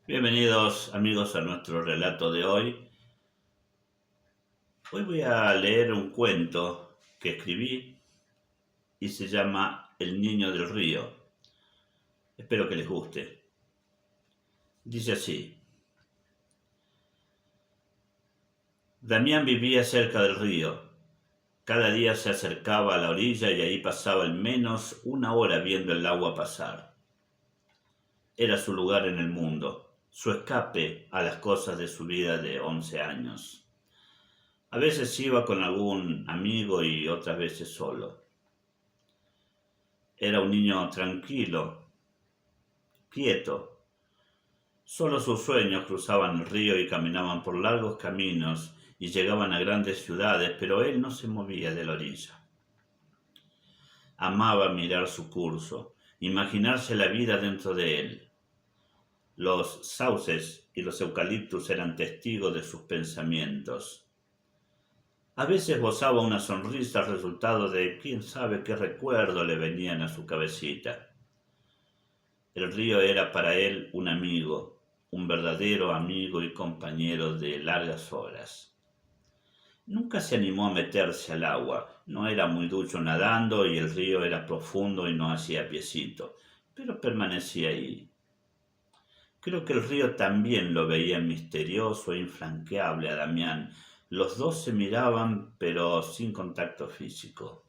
Bienvenidos amigos a nuestro relato de hoy. Hoy voy a leer un cuento que escribí y se llama El niño del río. Espero que les guste. Dice así: Damián vivía cerca del río. Cada día se acercaba a la orilla y ahí pasaba al menos una hora viendo el agua pasar. Era su lugar en el mundo, su escape a las cosas de su vida de 11 años. A veces iba con algún amigo y otras veces solo. Era un niño tranquilo, quieto. Solo sus sueños cruzaban el río y caminaban por largos caminos y llegaban a grandes ciudades, pero él no se movía de la orilla. Amaba mirar su curso, imaginarse la vida dentro de él. Los sauces y los eucaliptus eran testigos de sus pensamientos. A veces gozaba una sonrisa resultado de quién sabe qué recuerdo le venían a su cabecita. El río era para él un amigo, un verdadero amigo y compañero de largas horas. Nunca se animó a meterse al agua, no era muy ducho nadando y el río era profundo y no hacía piecito, pero permanecía ahí. Creo que el río también lo veía misterioso e infranqueable a Damián. Los dos se miraban, pero sin contacto físico.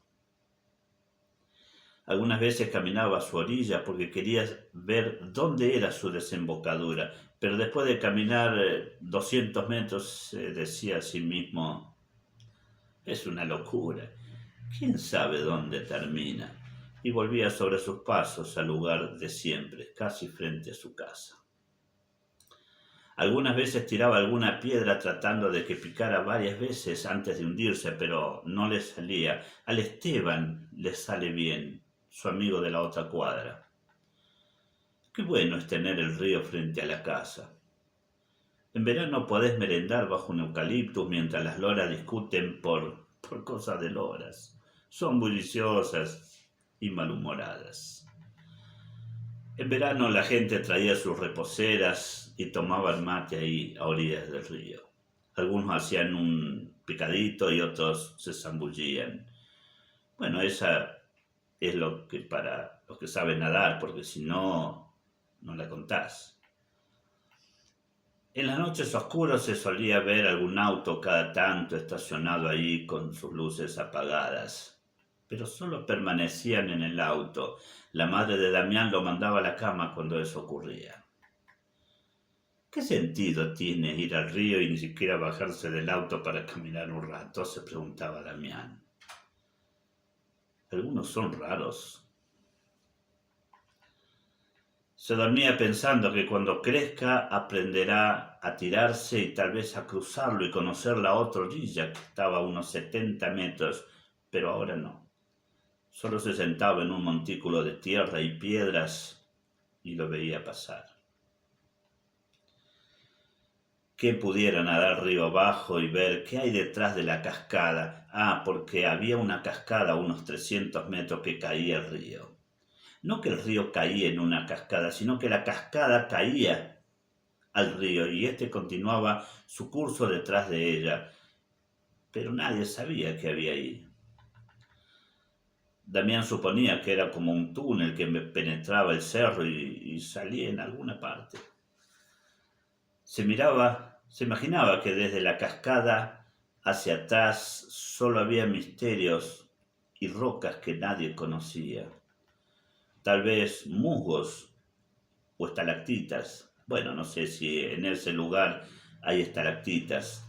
Algunas veces caminaba a su orilla porque quería ver dónde era su desembocadura, pero después de caminar 200 metros se decía a sí mismo: es una locura, quién sabe dónde termina. Y volvía sobre sus pasos al lugar de siempre, casi frente a su casa. Algunas veces tiraba alguna piedra tratando de que picara varias veces antes de hundirse, pero no le salía. Al Esteban le sale bien, su amigo de la otra cuadra. Qué bueno es tener el río frente a la casa. En verano podés merendar bajo un eucaliptus mientras las loras discuten por cosas de loras. Son bulliciosas y malhumoradas. En verano la gente traía sus reposeras y tomaban mate ahí a orillas del río. Algunos hacían un picadito y otros se zambullían. Bueno, esa es lo que para los que saben nadar, porque si no, no la contás. En las noches oscuras se solía ver algún auto cada tanto estacionado ahí con sus luces apagadas, pero solo permanecían en el auto. La madre de Damián lo mandaba a la cama cuando eso ocurría. ¿Qué sentido tiene ir al río y ni siquiera bajarse del auto para caminar un rato?, se preguntaba Damián. Algunos son raros. Se dormía pensando que cuando crezca aprenderá a tirarse y tal vez a cruzarlo y conocer la otra orilla que estaba a unos 70 metros, pero ahora no. Solo se sentaba en un montículo de tierra y piedras y lo veía pasar. Que pudiera nadar río abajo y ver qué hay detrás de la cascada. Porque había una cascada a unos 300 metros que caía el río. No que el río caía en una cascada, sino que la cascada caía al río y éste continuaba su curso detrás de ella. Pero nadie sabía qué había ahí. Damián suponía que era como un túnel que penetraba el cerro y salía en alguna parte. Se imaginaba que desde la cascada hacia atrás solo había misterios y rocas que nadie conocía. Tal vez musgos o estalactitas. Bueno, no sé si en ese lugar hay estalactitas.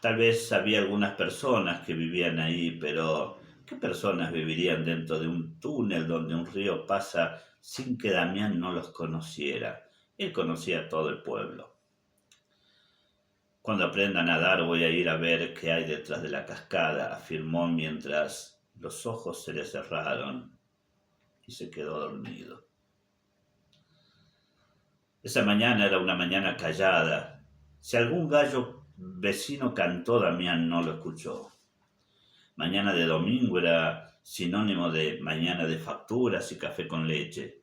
Tal vez había algunas personas que vivían ahí, pero ¿qué personas vivirían dentro de un túnel donde un río pasa sin que Damián no los conociera? Él conocía todo el pueblo. Cuando aprenda a nadar voy a ir a ver qué hay detrás de la cascada, afirmó mientras los ojos se le cerraron y se quedó dormido. Esa mañana era una mañana callada. Si algún gallo vecino cantó, Damián no lo escuchó. Mañana de domingo era sinónimo de mañana de facturas y café con leche.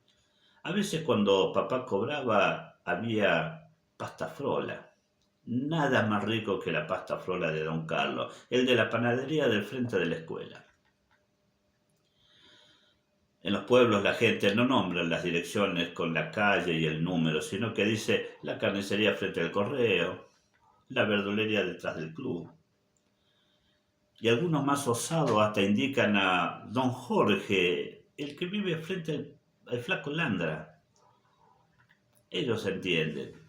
A veces cuando papá cobraba había pasta frola. Nada más rico que la pasta frola de don Carlos, el de la panadería del frente de la escuela. En los pueblos la gente no nombra las direcciones con la calle y el número, sino que dice la carnicería frente al correo, la verdulería detrás del club. Y algunos más osados hasta indican a don Jorge, el que vive frente al flaco Landra. Ellos entienden.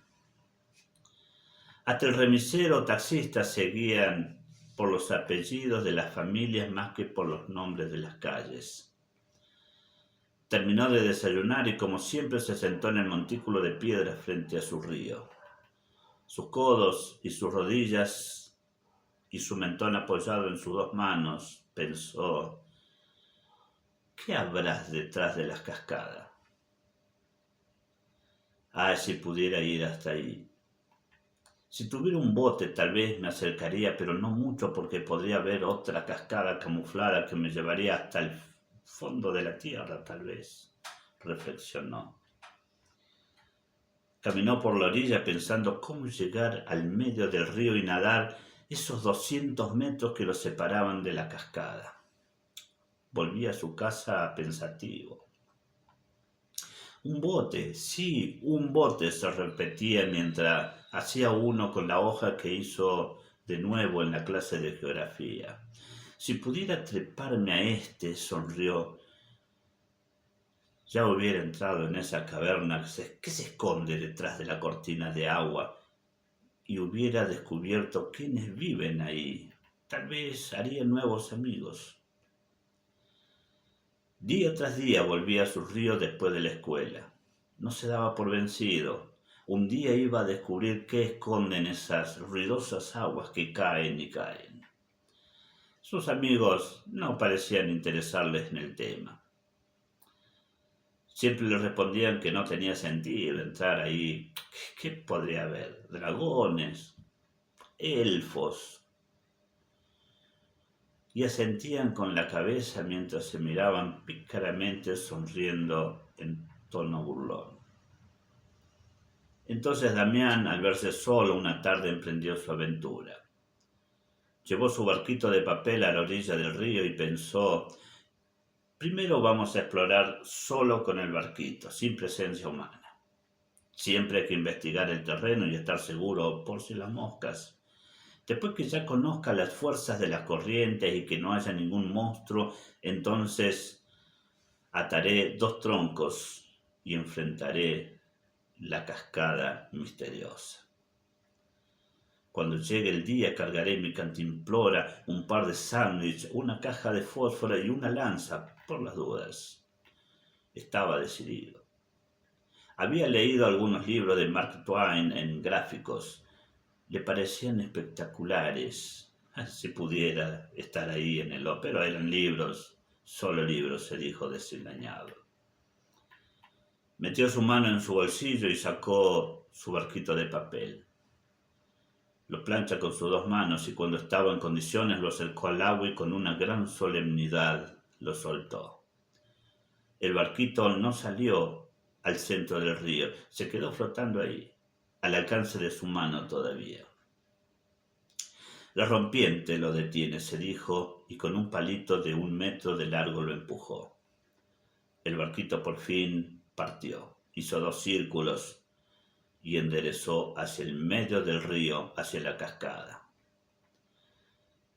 Hasta el remisero o taxista se guían por los apellidos de las familias más que por los nombres de las calles. Terminó de desayunar y como siempre se sentó en el montículo de piedra frente a su río. Sus codos y sus rodillas y su mentón apoyado en sus dos manos, pensó, ¿qué habrás detrás de las cascadas? Ah, si pudiera ir hasta ahí. Si tuviera un bote tal vez me acercaría, pero no mucho porque podría ver otra cascada camuflada que me llevaría hasta el fondo de la tierra, tal vez, reflexionó. Caminó por la orilla pensando cómo llegar al medio del río y nadar esos 200 metros que lo separaban de la cascada. Volvía a su casa pensativo. Un bote, sí, un bote, se repetía mientras hacía uno con la hoja que hizo de nuevo en la clase de geografía. Si pudiera treparme a este, sonrió, ya hubiera entrado en esa caverna que se esconde detrás de la cortina de agua y hubiera descubierto quiénes viven ahí. Tal vez haría nuevos amigos. Día tras día volvía a su río después de la escuela. No se daba por vencido. Un día iba a descubrir qué esconden esas ruidosas aguas que caen y caen. Sus amigos no parecían interesarles en el tema. Siempre le respondían que no tenía sentido entrar ahí. ¿Qué podría haber? ¿Dragones? ¿Elfos? Y asentían con la cabeza mientras se miraban pícaramente sonriendo en tono burlón. Entonces Damián, al verse solo una tarde, emprendió su aventura. Llevó su barquito de papel a la orilla del río y pensó, primero vamos a explorar solo con el barquito, sin presencia humana. Siempre hay que investigar el terreno y estar seguro por si las moscas. Después que ya conozca las fuerzas de las corrientes y que no haya ningún monstruo, entonces ataré 2 troncos y enfrentaré la cascada misteriosa. Cuando llegue el día cargaré mi cantimplora, un par de sándwiches, una caja de fósforo y una lanza, por las dudas. Estaba decidido. Había leído algunos libros de Mark Twain en gráficos. Le parecían espectaculares. Si pudiera estar ahí en el pero eran libros, solo libros, se dijo desengañado. Metió su mano en su bolsillo y sacó su barquito de papel. Lo plancha con sus 2 manos y cuando estaba en condiciones lo acercó al agua y con una gran solemnidad lo soltó. El barquito no salió al centro del río, se quedó flotando ahí, al alcance de su mano todavía. La rompiente lo detiene, se dijo, y con un palito de 1 metro de largo lo empujó. El barquito por fin partió, hizo 2 círculos y enderezó hacia el medio del río, hacia la cascada.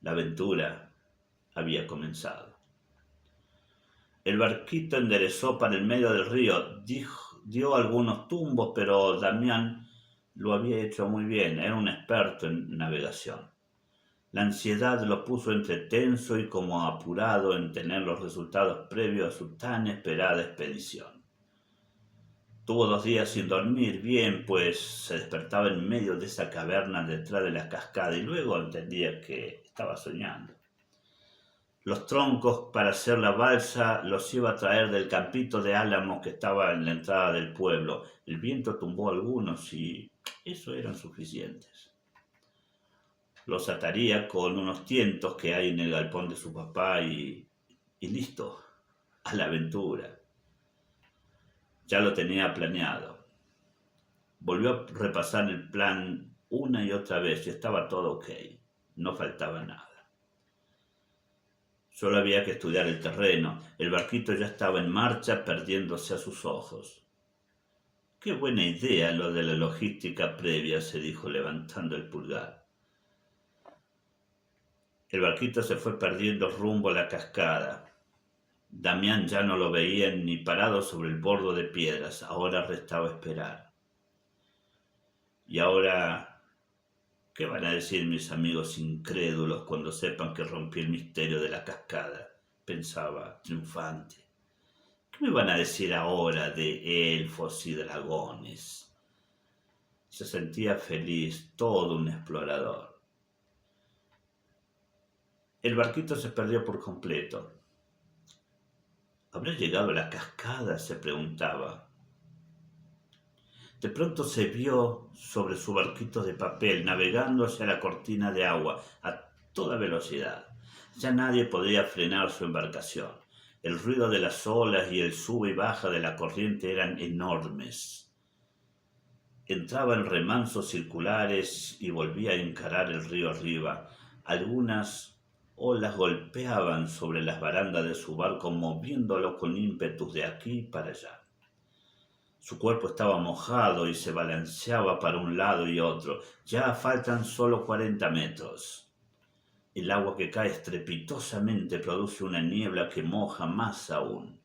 La aventura había comenzado. El barquito enderezó para el medio del río, dio algunos tumbos, pero Damián lo había hecho muy bien, era un experto en navegación. La ansiedad lo puso entre tenso y como apurado en tener los resultados previos a su tan esperada expedición. Tuvo 2 días sin dormir bien, pues se despertaba en medio de esa caverna detrás de la cascada y luego entendía que estaba soñando. Los troncos para hacer la balsa los iba a traer del campito de álamos que estaba en la entrada del pueblo. El viento tumbó algunos y eso eran suficientes. Los ataría con unos tientos que hay en el galpón de su papá y listo, a la aventura. Ya lo tenía planeado. Volvió a repasar el plan una y otra vez y estaba todo ok. No faltaba nada. Solo había que estudiar el terreno. El barquito ya estaba en marcha, perdiéndose a sus ojos. Qué buena idea lo de la logística previa, se dijo levantando el pulgar. El barquito se fue perdiendo rumbo a la cascada. Damián ya no lo veía ni parado sobre el bordo de piedras. Ahora restaba esperar. Y ahora, ¿qué van a decir mis amigos incrédulos cuando sepan que rompí el misterio de la cascada? Pensaba, triunfante. ¿Qué me van a decir ahora de elfos y dragones? Se sentía feliz, todo un explorador. El barquito se perdió por completo. ¿Habrá llegado a la cascada?, se preguntaba. De pronto se vio sobre su barquito de papel, navegando hacia la cortina de agua a toda velocidad. Ya nadie podía frenar su embarcación. El ruido de las olas y el sube y baja de la corriente eran enormes. Entraba en remansos circulares y volvía a encarar el río arriba. Algunas olas golpeaban sobre las barandas de su barco, moviéndolo con ímpetus de aquí para allá. Su cuerpo estaba mojado y se balanceaba para un lado y otro. Ya faltan solo 40 metros. El agua que cae estrepitosamente produce una niebla que moja más aún.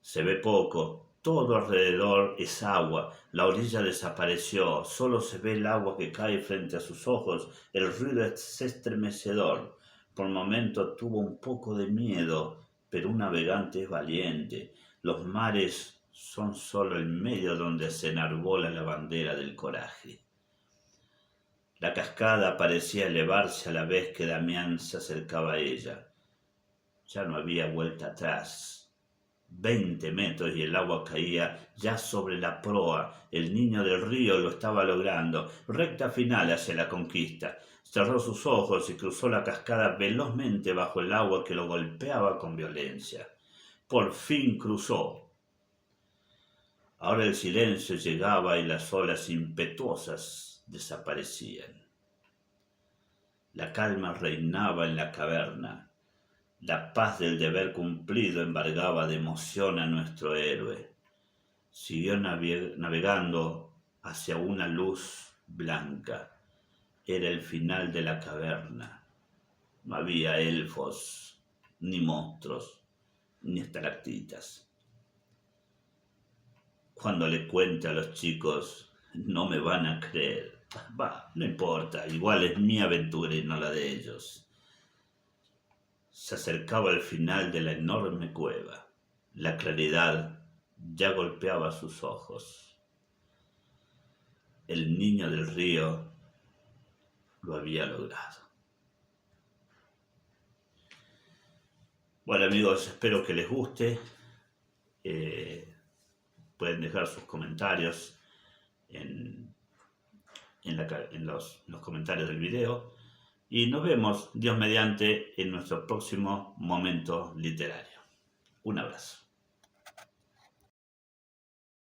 Se ve poco. Todo alrededor es agua. La orilla desapareció. Solo se ve el agua que cae frente a sus ojos. El ruido es estremecedor. Por un momento tuvo un poco de miedo, pero un navegante es valiente. Los mares son solo el medio donde se enarbola la bandera del coraje. La cascada parecía elevarse a la vez que Damián se acercaba a ella. Ya no había vuelta atrás. 20 metros y el agua caía ya sobre la proa. El niño del río lo estaba logrando. Recta final hacia la conquista. Cerró sus ojos y cruzó la cascada velozmente bajo el agua que lo golpeaba con violencia. Por fin cruzó. Ahora el silencio llegaba y las olas impetuosas desaparecían. La calma reinaba en la caverna. La paz del deber cumplido embargaba de emoción a nuestro héroe. Siguió navegando hacia una luz blanca. Era el final de la caverna. No había elfos, ni monstruos, ni estalactitas. Cuando le cuente a los chicos, no me van a creer. No importa, igual es mi aventura y no la de ellos. Se acercaba el final de la enorme cueva. La claridad ya golpeaba sus ojos. El niño del río lo había logrado. Bueno, amigos, espero que les guste. Pueden dejar sus comentarios en los comentarios del video. Y nos vemos, Dios mediante, en nuestro próximo momento literario. Un abrazo.